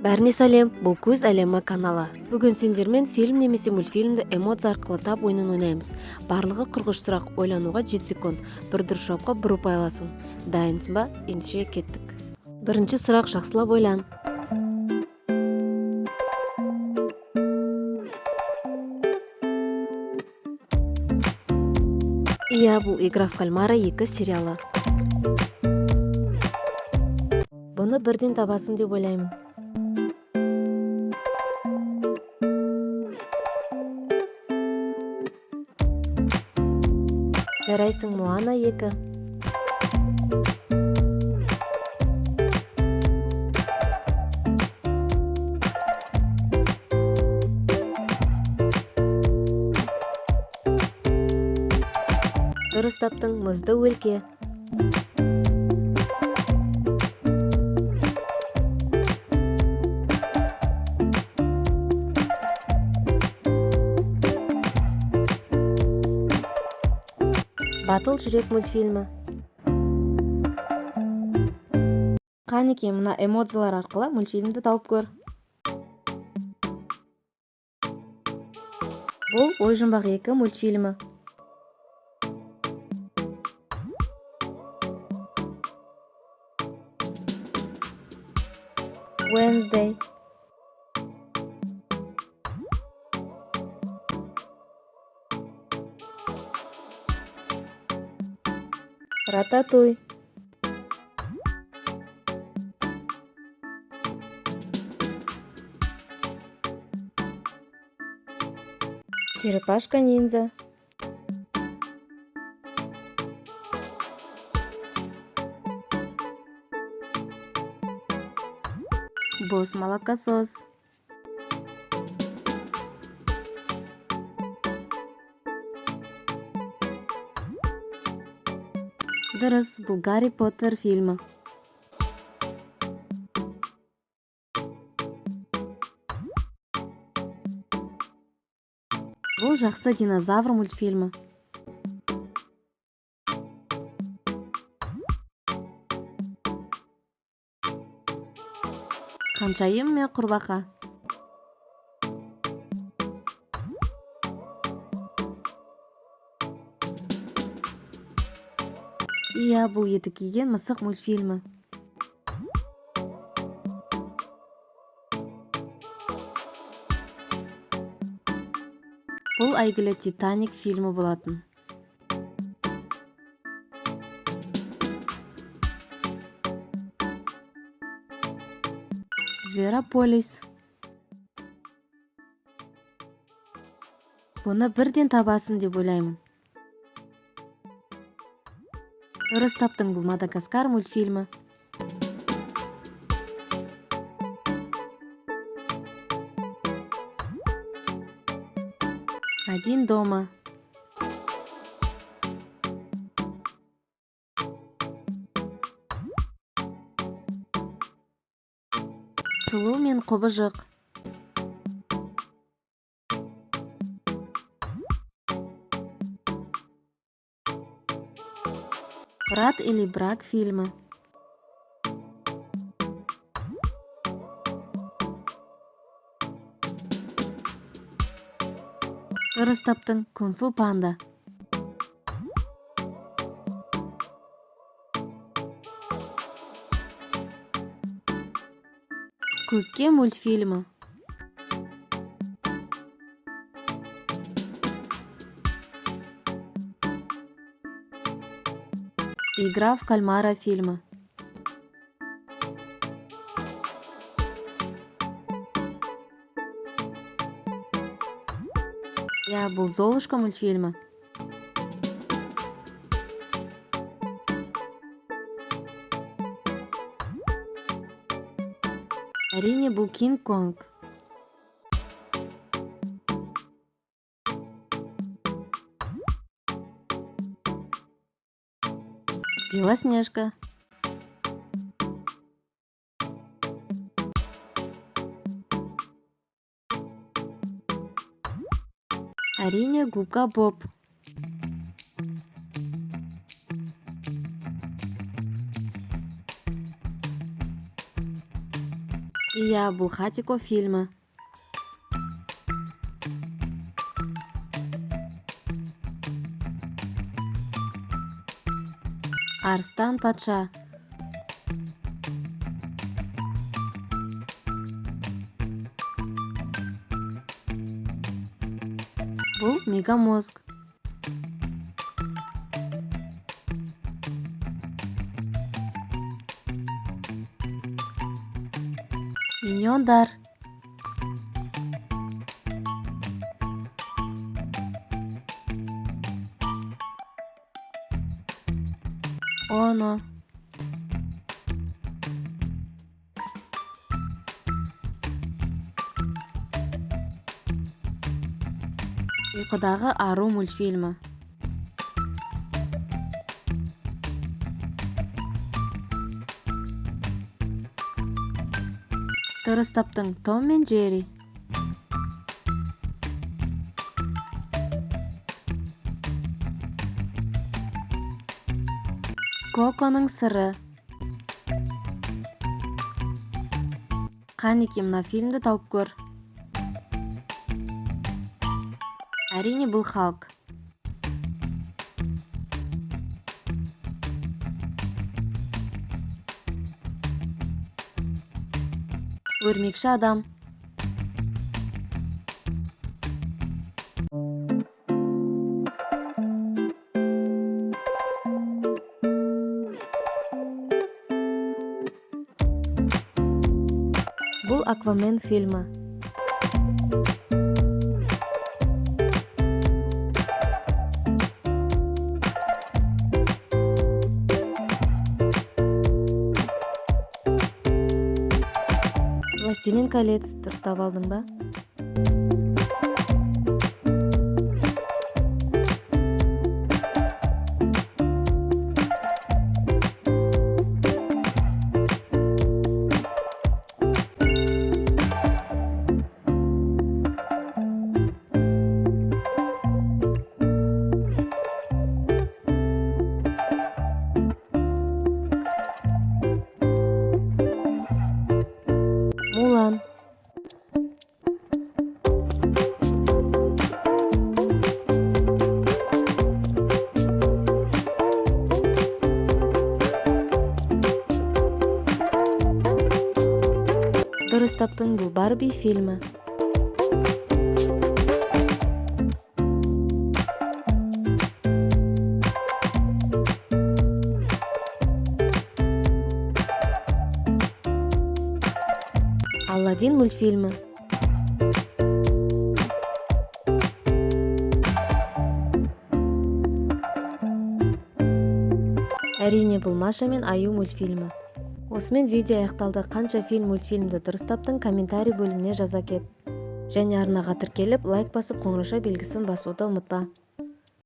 Бәріне сәлем, бұл Көз әлемі каналы. Бүгін сендермен фильм немесе мультфильмді эмоция арқылы тап ойынын ойнаймыз. Барлығы 43 сұрақ, ойлануға 7 секунд. Бір дұрыс жауапқа бір ұпай аласың. Дайынсың ба? Ендеше кеттік. Бірінші сұрақ, жақсылап ойлан. Иә, бұл «Игра в кальмара» 2 сериалы. Бұны бірден табасын деп ойлаймын. Жарайсың, Моана 2. Дұрыс таптың, Мұзды өлке. Батыл жүрек мультфильмі. Қанеке, мына эмоциялар арқылы мультфильмді тауып көр. Бұл Ой жұмбақ 2 мультфильмі. Wednesday. Рататуй. Черепашка ниндзя. Босс молокосос. Дұрыс, бұл Гарри Поттер фильмі. Бұл Жақсы динозавр мультфильмі. Қаншайым мен құрбақа. Иә, бұл Еті киген мысық мультфильмі. Бұл әйгілі Титаник фильмі болатын. Зверополис. Бұны бірден табасын деп ойлаймын. Дұрыс таптың, бұл Мадагаскар мультфильмі. Один дома. Сұлу мен құбыжық. Брат или брак фильмі. Дұрыс таптың, Кунг-фу панда. Көкке мультфильмі. Игра в кальмара фильмі. Я, бұл Золушка мультфильмі. Әрине, бұл Кинг-Конг. Белоснежка. Әрине, Губка Боб. Iya, бул Хатико фильми. Арстан патша. Бул Мегамозг. Миньондар. Оно. Уйкудагы ару мультфильми. Туура таптың Том мен Джерри. Коконун сыры. Канеки мына фильмди тауып көр. Әрине, бул Халк. Өрмекші адам. Бул Аквамен фильми. Властелин колец, дұрыстап алдың ба? Мулан. Дұрыс таптың, бұл Барби фильмі. Аладдин мультфильмі. Әрине, бұл Маша мен Аю мультфильмі. Осымен видео аяқталды. Қанша фильм мультфильмді дұрыс таптың, комментарий бөліміне жаза кет. Және арнаға тіркеліп, лайк басып, қоңырауша белгісін басуды ұмытпа.